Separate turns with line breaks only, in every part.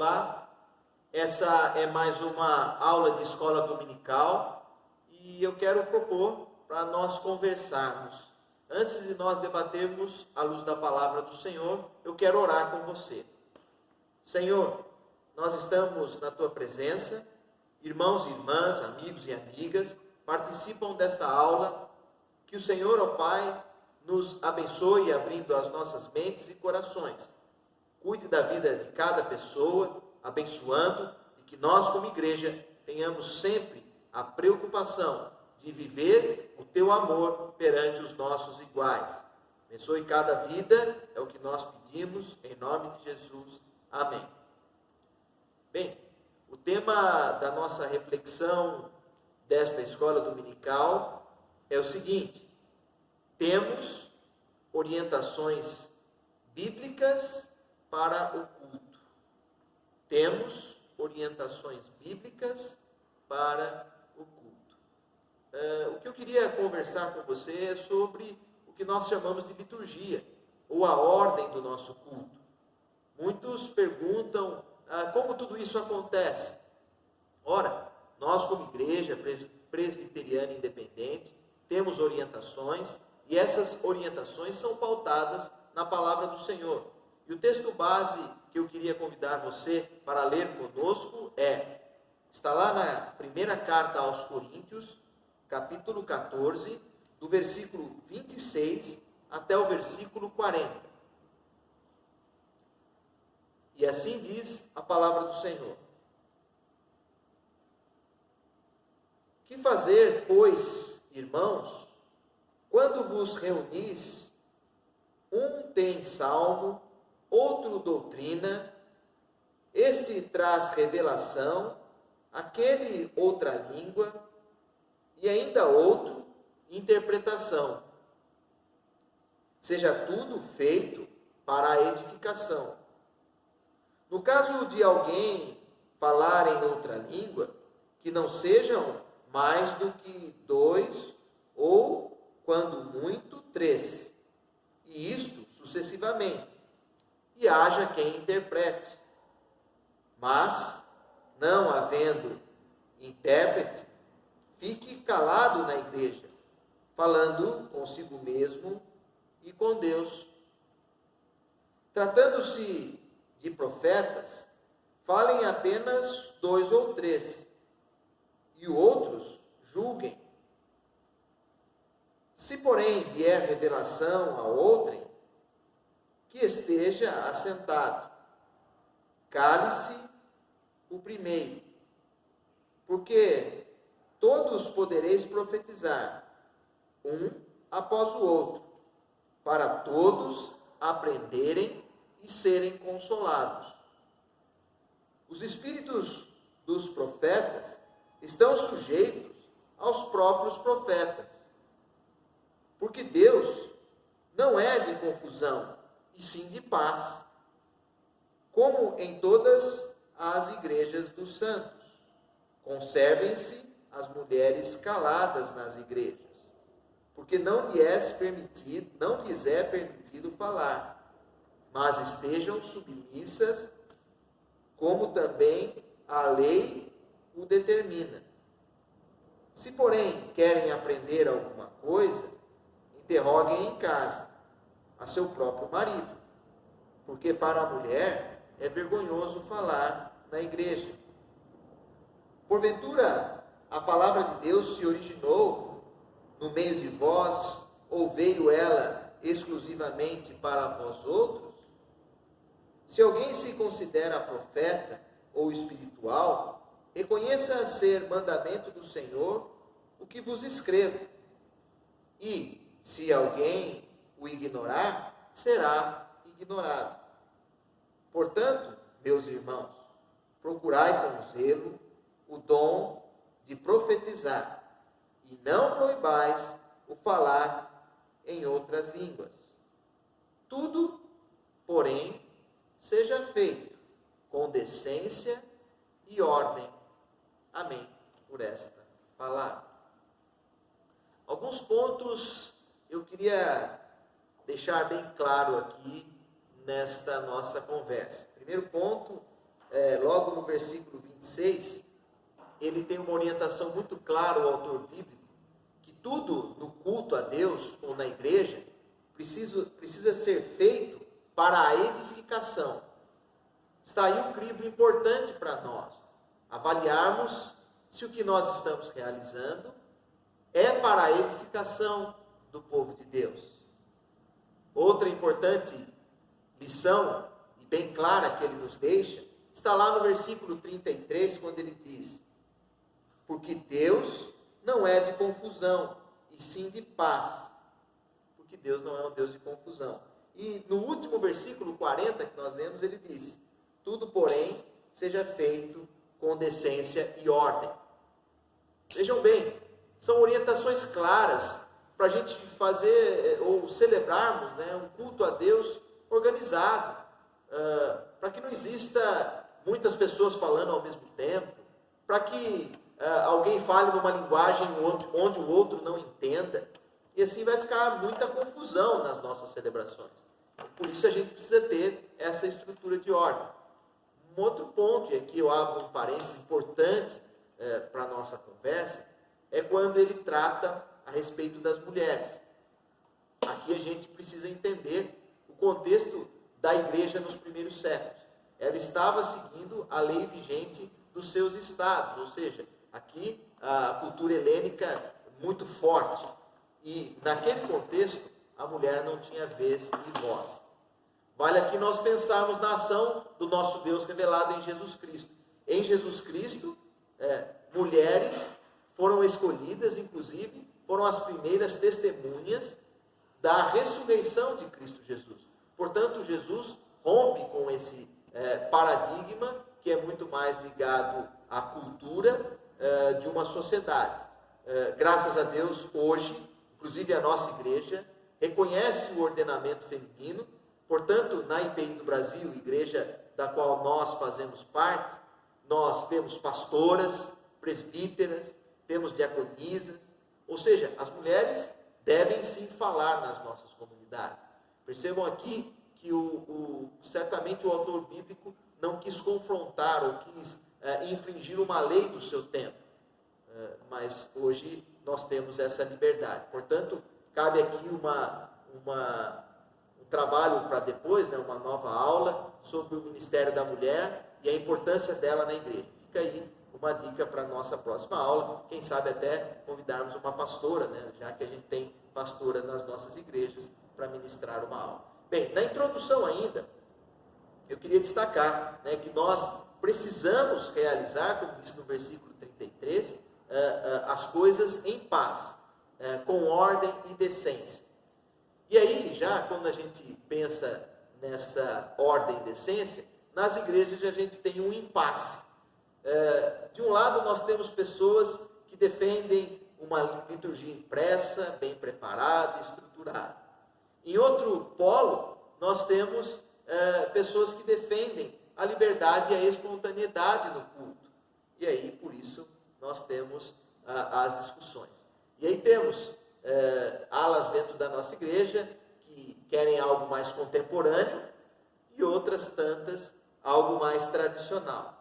Olá, essa é mais uma aula de escola dominical e eu quero propor para nós conversarmos. Antes de nós debatermos à luz da palavra do Senhor, eu quero orar com você. Senhor, nós estamos na Tua presença, irmãos e irmãs, amigos e amigas, participam desta aula, que o Senhor, ó Pai, nos abençoe abrindo as nossas mentes e corações. Cuide da vida de cada pessoa, abençoando, e que nós, como igreja, tenhamos sempre a preocupação de viver o Teu amor perante os nossos iguais. Abençoe cada vida, é o que nós pedimos, em nome de Jesus. Amém. Bem, o tema da nossa reflexão desta escola dominical é o seguinte: temos orientações bíblicas para o culto. Temos orientações bíblicas para o culto. O que eu queria conversar com você é sobre o que nós chamamos de liturgia, ou a ordem do nosso culto. Muitos perguntam como tudo isso acontece. Ora, nós como igreja presbiteriana independente, temos orientações, e essas orientações são pautadas na palavra do Senhor. E o texto base que eu queria convidar você para ler conosco está lá na primeira carta aos Coríntios, capítulo 14, do versículo 26 até o versículo 40. E assim diz a palavra do Senhor. Que fazer, pois, irmãos, quando vos reunis, um tem salmo, outro doutrina, este traz revelação, aquele outra língua, e ainda outro interpretação. Seja tudo feito para a edificação. No caso de alguém falar em outra língua, que não sejam mais do que 2, ou, quando muito, 3, e isto sucessivamente, e haja quem interprete. Mas, não havendo intérprete, fique calado na igreja, falando consigo mesmo e com Deus. Tratando-se de profetas, falem apenas 2 ou 3, e outros julguem. Se, porém, vier revelação a outrem, que esteja assentado. Cale-se o primeiro, porque todos podereis profetizar, um após o outro, para todos aprenderem e serem consolados. Os espíritos dos profetas estão sujeitos aos próprios profetas, porque Deus não é de confusão, e sim de paz, como em todas as igrejas dos santos. Conservem-se as mulheres caladas nas igrejas, porque não lhes é permitido falar, mas estejam submissas, como também a lei o determina. Se, porém, querem aprender alguma coisa, interroguem em casa a seu próprio marido, porque para a mulher é vergonhoso falar na igreja. Porventura, a palavra de Deus se originou no meio de vós, ou veio ela exclusivamente para vós outros? Se alguém se considera profeta ou espiritual, reconheça ser mandamento do Senhor o que vos escrevo. E, se alguém o ignorar, será ignorado. Portanto, meus irmãos, procurai com zelo o dom de profetizar, e não proibais o falar em outras línguas. Tudo, porém, seja feito com decência e ordem. Amém. Por esta palavra. Alguns pontos eu queria deixar bem claro aqui nesta nossa conversa. Primeiro ponto logo no versículo 26, ele tem uma orientação muito clara, o autor bíblico, que tudo no culto a Deus ou na igreja precisa ser feito para a edificação. Está aí um crivo importante para nós, avaliarmos se o que nós estamos realizando é para a edificação do povo de Deus. Outra importante lição, e bem clara que ele nos deixa, está lá no versículo 33, quando ele diz: porque Deus não é de confusão, e sim de paz. Porque Deus não é um Deus de confusão. E no último versículo 40 que nós lemos, ele diz: tudo, porém, seja feito com decência e ordem. Vejam bem, são orientações claras para a gente fazer ou celebrarmos, né, um culto a Deus organizado, para que não exista muitas pessoas falando ao mesmo tempo, para que alguém fale numa linguagem onde o outro não entenda, e assim vai ficar muita confusão nas nossas celebrações. Por isso a gente precisa ter essa estrutura de ordem. Um outro ponto, e aqui eu abro um parênteses importante para a nossa conversa, é quando ele trata a respeito das mulheres. Aqui a gente precisa entender o contexto da igreja nos primeiros séculos. Ela estava seguindo a lei vigente dos seus estados, ou seja, aqui a cultura helênica muito forte. E naquele contexto, a mulher não tinha vez e voz. Vale aqui nós pensarmos na ação do nosso Deus revelado em Jesus Cristo. Em Jesus Cristo, mulheres foram escolhidas, inclusive, foram as primeiras testemunhas da ressurreição de Cristo Jesus. Portanto, Jesus rompe com esse paradigma que é muito mais ligado à cultura de uma sociedade. Graças a Deus, hoje, inclusive a nossa igreja, reconhece o ordenamento feminino. Portanto, na IPI do Brasil, igreja da qual nós fazemos parte, nós temos pastoras, presbíteras, temos diaconisas, ou seja, as mulheres devem sim falar nas nossas comunidades. Percebam aqui que certamente o autor bíblico não quis confrontar ou quis infringir uma lei do seu tempo, mas hoje nós temos essa liberdade. Portanto, cabe aqui um trabalho para depois, né, uma nova aula sobre o ministério da mulher e a importância dela na igreja. Fica aí uma dica para a nossa próxima aula, quem sabe até convidarmos uma pastora, né, já que a gente tem pastora nas nossas igrejas, para ministrar uma aula. Bem, na introdução ainda, eu queria destacar, né, que nós precisamos realizar, como disse no versículo 33, as coisas em paz, com ordem e decência. E aí, já quando a gente pensa nessa ordem e decência, nas igrejas a gente tem um impasse. De um lado, nós temos pessoas que defendem uma liturgia impressa, bem preparada, estruturada. Em outro polo, nós temos pessoas que defendem a liberdade e a espontaneidade no culto. E aí, por isso, nós temos as discussões. E aí temos alas dentro da nossa igreja que querem algo mais contemporâneo e outras tantas algo mais tradicional.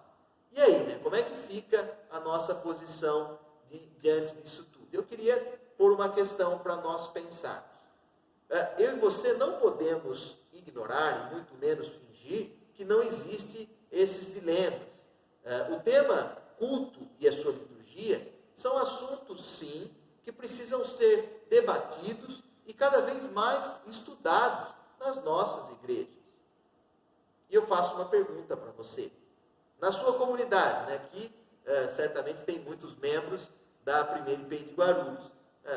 E aí, né, como é que fica a nossa posição diante disso tudo? Eu queria pôr uma questão para nós pensarmos. Eu e você não podemos ignorar, e muito menos fingir, que não existem esses dilemas. O tema culto e a sua liturgia são assuntos, sim, que precisam ser debatidos e cada vez mais estudados nas nossas igrejas. E eu faço uma pergunta para você. Na sua comunidade, né, aqui certamente tem muitos membros da primeira IPI de Guarulhos,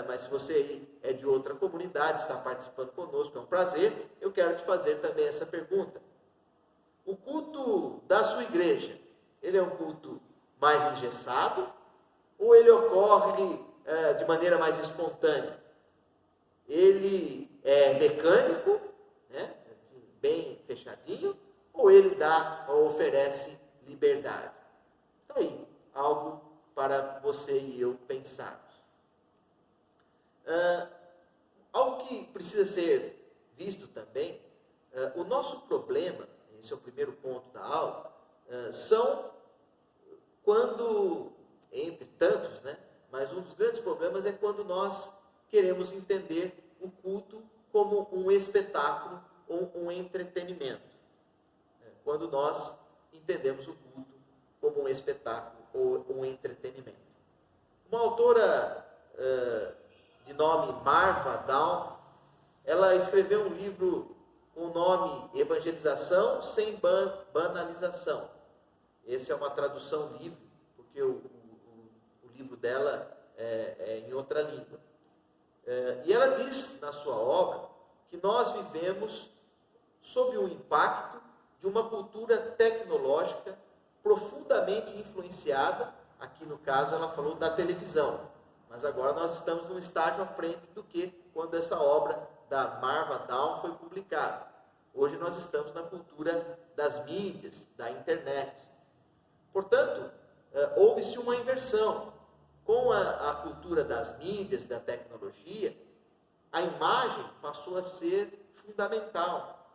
mas se você aí é de outra comunidade, está participando conosco, é um prazer, eu quero te fazer também essa pergunta. O culto da sua igreja, ele é um culto mais engessado ou ele ocorre de maneira mais espontânea? Ele é mecânico, né, bem fechadinho, ou ele oferece liberdade? Então aí, algo para você e eu pensarmos. Algo que precisa ser visto também, o nosso problema, esse é o primeiro ponto da aula, são quando, entre tantos, né? Mas um dos grandes problemas é quando nós queremos entender o culto como um espetáculo ou um entretenimento. Quando nós entendemos o culto como um espetáculo ou um entretenimento. Uma autora de nome Marva Dawn, ela escreveu um livro com o nome Evangelização sem banalização. Essa é uma tradução livre, porque o livro dela é em outra língua. E ela diz na sua obra que nós vivemos sob o impacto de uma cultura tecnológica profundamente influenciada, aqui no caso ela falou da televisão, mas agora nós estamos num estágio à frente do que quando essa obra da Marva Dawn foi publicada. Hoje nós estamos na cultura das mídias, da internet. Portanto, houve-se uma inversão. Com a cultura das mídias, da tecnologia, a imagem passou a ser fundamental.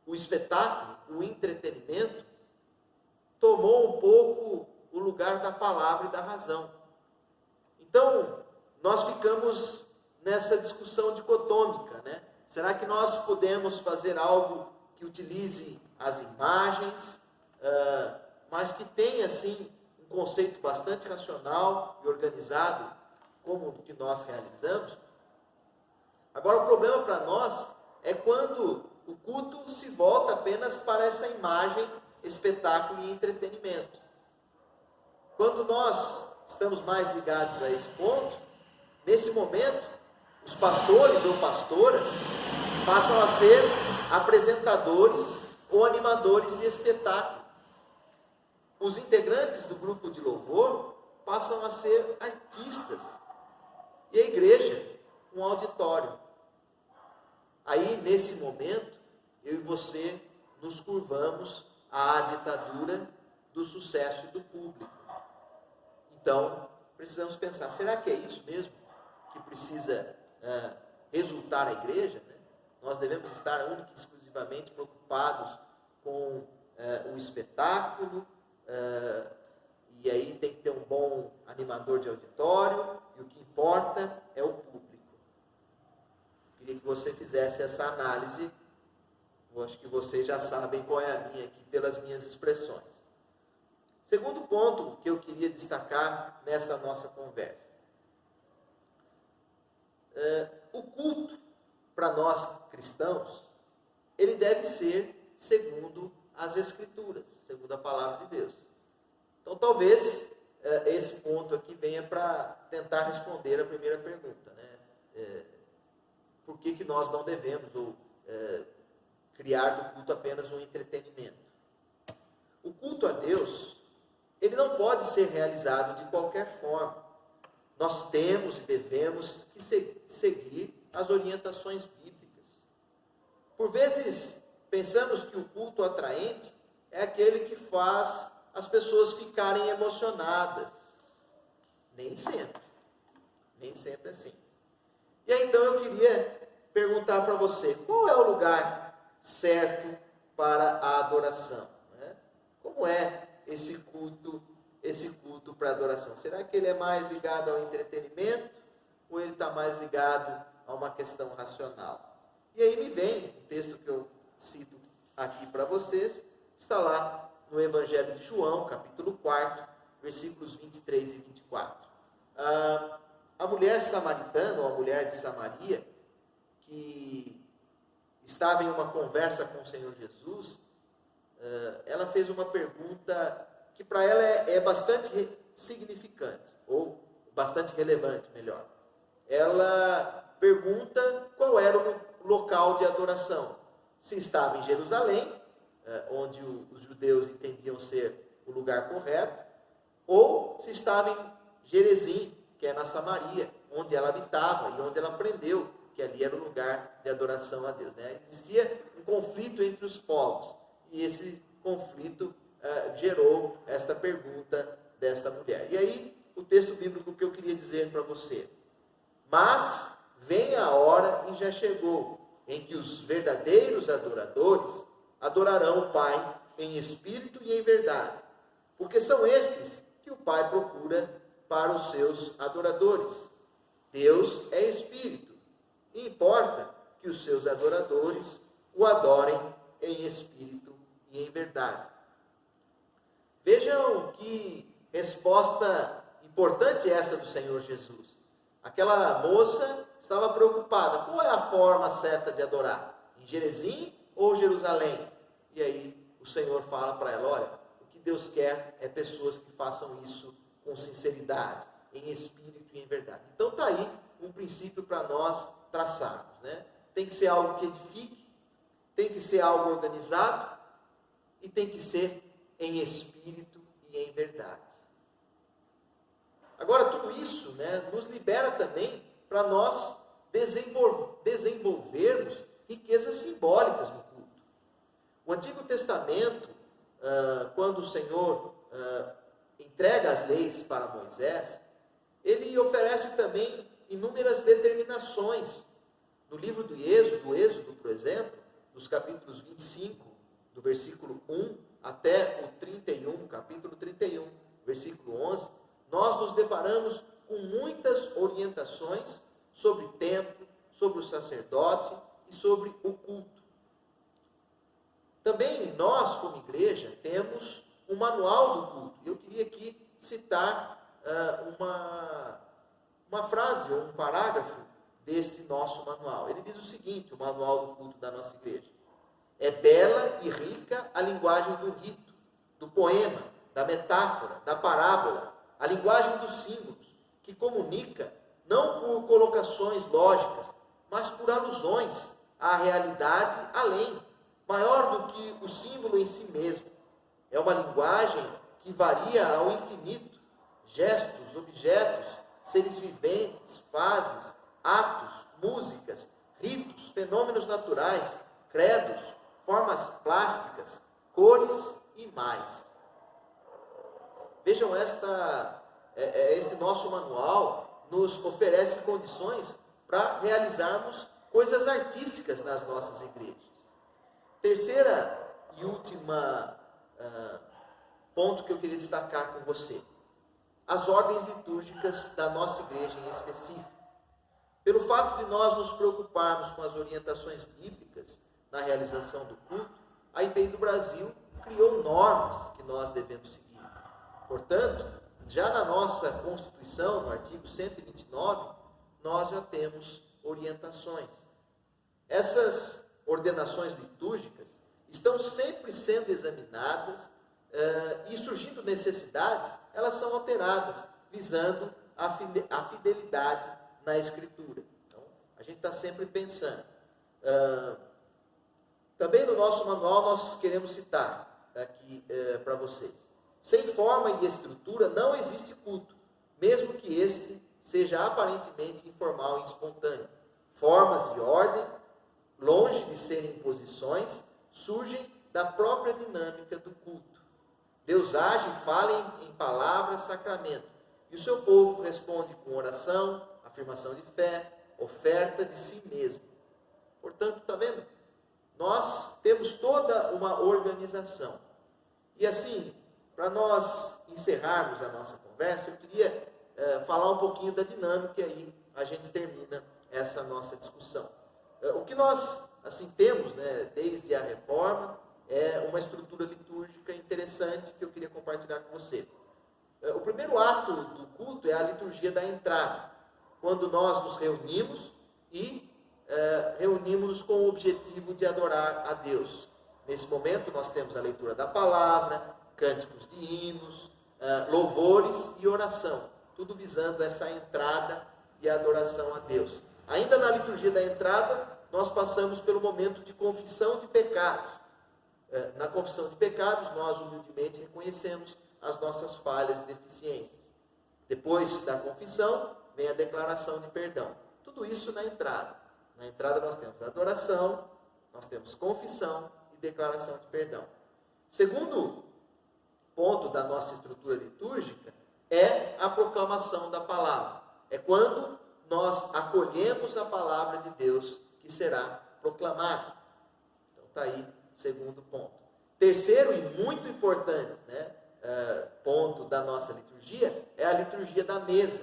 O espetáculo, o entretenimento, tomou um pouco o lugar da palavra e da razão. Então, nós ficamos nessa discussão dicotômica, né? Será que nós podemos fazer algo que utilize as imagens, mas que tenha, assim, um conceito bastante racional e organizado, como o que nós realizamos? Agora, o problema para nós é quando o culto se volta apenas para essa imagem, espetáculo e entretenimento. Quando nós estamos mais ligados a esse ponto, nesse momento, os pastores ou pastoras passam a ser apresentadores ou animadores de espetáculo. Os integrantes do grupo de louvor passam a ser artistas. E a igreja, um auditório. Aí, nesse momento, eu e você nos curvamos à ditadura do sucesso do público. Então, precisamos pensar, será que é isso mesmo que precisa resultar a igreja? Né? Nós devemos estar única e exclusivamente preocupados com o espetáculo, e aí tem que ter um bom animador de auditório, e o que importa é o público. Queria que você fizesse essa análise. Eu acho que vocês já sabem qual é a minha aqui, pelas minhas expressões. Segundo ponto que eu queria destacar nesta nossa conversa. O culto, para nós cristãos, ele deve ser segundo as Escrituras, segundo a palavra de Deus. Então, talvez esse ponto aqui venha para tentar responder a primeira pergunta, né? Por que nós não devemos criar do culto apenas um entretenimento? O culto a Deus, ele não pode ser realizado de qualquer forma. Nós temos e devemos seguir as orientações bíblicas. Por vezes, pensamos que o culto atraente é aquele que faz as pessoas ficarem emocionadas. Nem sempre. Nem sempre assim. E aí, então, eu queria perguntar para você, qual é o lugar certo para a adoração? Né? Como é esse culto para adoração? Será que ele é mais ligado ao entretenimento ou ele está mais ligado a uma questão racional? E aí me vem um texto que eu cito aqui para vocês, está lá no Evangelho de João, capítulo 4, versículos 23 e 24. A mulher samaritana, ou a mulher de Samaria, que estava em uma conversa com o Senhor Jesus, ela fez uma pergunta que para ela é bastante significante, ou bastante relevante, melhor. Ela pergunta qual era o local de adoração. Se estava em Jerusalém, onde os judeus entendiam ser o lugar correto, ou se estava em Gerezim, que é na Samaria, onde ela habitava e onde ela aprendeu que ali era o lugar de adoração a Deus. Né? Existia um conflito entre os povos, e esse conflito gerou esta pergunta desta mulher. E aí, o texto bíblico que eu queria dizer para você: mas vem a hora, e já chegou, em que os verdadeiros adoradores adorarão o Pai em espírito e em verdade, porque são estes que o Pai procura para os seus adoradores. Deus é espírito, e importa que os seus adoradores o adorem em espírito e em verdade. Vejam que resposta importante essa do Senhor Jesus. Aquela moça estava preocupada. Qual é a forma certa de adorar? Em Gerezim ou Jerusalém? E aí o Senhor fala para ela, olha, o que Deus quer é pessoas que façam isso com sinceridade, em espírito e em verdade. Então está aí um princípio para nós traçarmos, né? Tem que ser algo que edifique, tem que ser algo organizado e tem que ser em espírito e em verdade. Agora, tudo isso, né, nos libera também para nós desenvolvermos riquezas simbólicas no culto. O Antigo Testamento, quando o Senhor entrega as leis para Moisés, ele oferece também inúmeras determinações. No livro do Êxodo, por exemplo, nos capítulos 25, do versículo 1 até o 31, capítulo 31, versículo 11, nós nos deparamos com muitas orientações sobre o templo, sobre o sacerdote e sobre o culto. Também nós, como igreja, temos um manual do culto. Eu queria aqui citar uma frase ou um parágrafo deste nosso manual. Ele diz o seguinte, o manual do culto da nossa igreja: é bela e rica a linguagem do rito, do poema, da metáfora, da parábola, a linguagem dos símbolos, que comunica não por colocações lógicas, mas por alusões à realidade além, maior do que o símbolo em si mesmo. É uma linguagem que varia ao infinito, gestos, objetos, seres viventes, fases, atos, músicas, ritos, fenômenos naturais, credos, formas plásticas, cores e mais. Vejam, este nosso manual nos oferece condições para realizarmos coisas artísticas nas nossas igrejas. Terceira e última ponto que eu queria destacar com você: as ordens litúrgicas da nossa igreja em específico. Pelo fato de nós nos preocuparmos com as orientações bíblicas na realização do culto, a IPI do Brasil criou normas que nós devemos seguir. Portanto, já na nossa Constituição, no artigo 129, nós já temos orientações. Essas ordenações litúrgicas estão sempre sendo examinadas e, surgindo necessidades, elas são alteradas, visando a fidelidade na Escritura. Então, a gente está sempre pensando. Também no nosso manual nós queremos citar aqui para vocês: sem forma e estrutura não existe culto, mesmo que este seja aparentemente informal e espontâneo. Formas e ordem, longe de serem imposições, surgem da própria dinâmica do culto. Deus age e fala em palavras, sacramento, e o seu povo responde com oração, afirmação de fé, oferta de si mesmo. Portanto, está vendo? Nós temos toda uma organização. E assim, para nós encerrarmos a nossa conversa, eu queria falar um pouquinho da dinâmica e aí a gente termina essa nossa discussão. O que nós assim temos, né, desde a reforma, é uma estrutura litúrgica interessante que eu queria compartilhar com você. O primeiro ato do culto é a liturgia da entrada, quando nós nos reunimos e reunimos com o objetivo de adorar a Deus. Nesse momento nós temos a leitura da palavra, cânticos de hinos, louvores e oração, tudo visando essa entrada e adoração a Deus. Ainda na liturgia da entrada, nós passamos pelo momento de confissão de pecados. Na confissão de pecados, nós humildemente reconhecemos as nossas falhas e deficiências. Depois da confissão, vem a declaração de perdão. Tudo isso na entrada. Na entrada nós temos adoração, nós temos confissão e declaração de perdão. Segundo ponto da nossa estrutura litúrgica é a proclamação da palavra. É quando nós acolhemos a palavra de Deus que será proclamada. Então está aí o segundo ponto. terceiro e muito importante, né, ponto da nossa liturgia é a liturgia da mesa.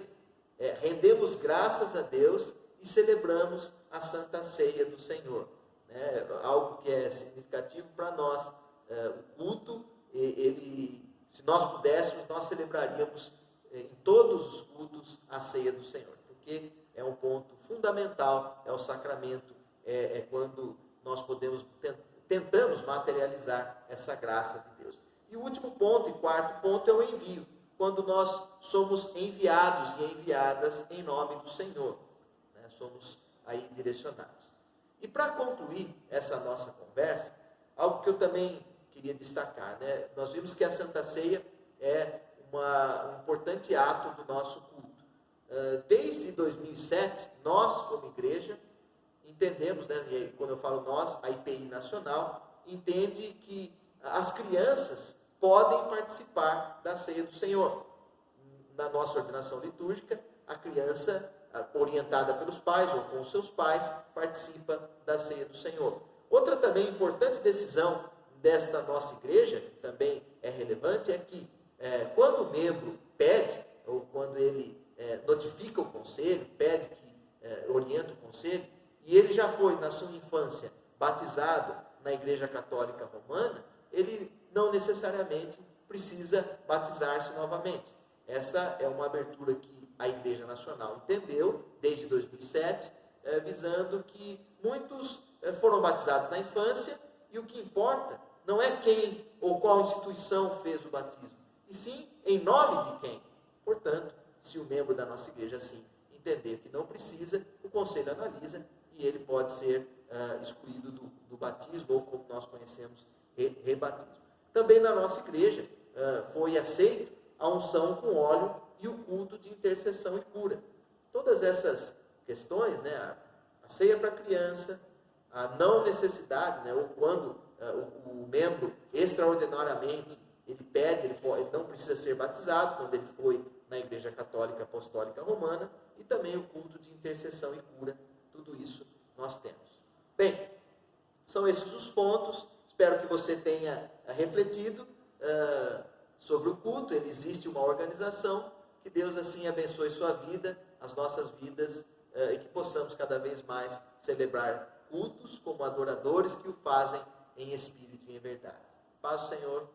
Rendemos graças a Deus e celebramos a Santa Ceia do Senhor. Né? Algo que é significativo para nós. O culto, se nós pudéssemos, nós celebraríamos em todos os cultos a Ceia do Senhor, porque é um ponto fundamental, é o sacramento, quando nós tentamos materializar essa graça de Deus. E o último ponto, e quarto ponto, é o envio, quando nós somos enviados e enviadas em nome do Senhor, né? Somos aí direcionados. E para concluir essa nossa conversa, algo que eu também queria destacar, né? Nós vimos que a Santa Ceia é um importante ato do nosso culto. Desde 2007, nós, como igreja, entendemos, né? E quando eu falo nós, a IPI Nacional entende que as crianças podem participar da Ceia do Senhor. Na nossa ordenação litúrgica, a criança, orientada pelos pais ou com os seus pais, participa da Ceia do Senhor. Outra também importante decisão desta nossa igreja, que também é relevante, é que quando o membro pede, ou quando ele notifica o conselho, pede que orienta o conselho, e ele já foi, na sua infância, batizado na Igreja Católica Romana, ele não necessariamente precisa batizar-se novamente. Essa é uma abertura que a Igreja Nacional entendeu desde 2007, visando que muitos foram batizados na infância, e o que importa não é quem ou qual instituição fez o batismo, e sim em nome de quem. Portanto, se o membro da nossa igreja assim entender que não precisa, o conselho analisa e ele pode ser excluído do batismo, ou como nós conhecemos, rebatismo. Também na nossa igreja foi aceito a unção com óleo e o culto de intercessão e cura. Todas essas questões, né, a ceia para a criança, a não necessidade, né, ou quando o membro extraordinariamente ele pede, ele não precisa ser batizado, quando ele foi na Igreja Católica Apostólica Romana, e também o culto de intercessão e cura, tudo isso nós temos. Bem, são esses os pontos. Espero que você tenha refletido sobre o culto. Ele existe uma organização. Que Deus assim abençoe sua vida, as nossas vidas, e que possamos cada vez mais celebrar cultos como adoradores que o fazem em espírito e em verdade. Paz do Senhor.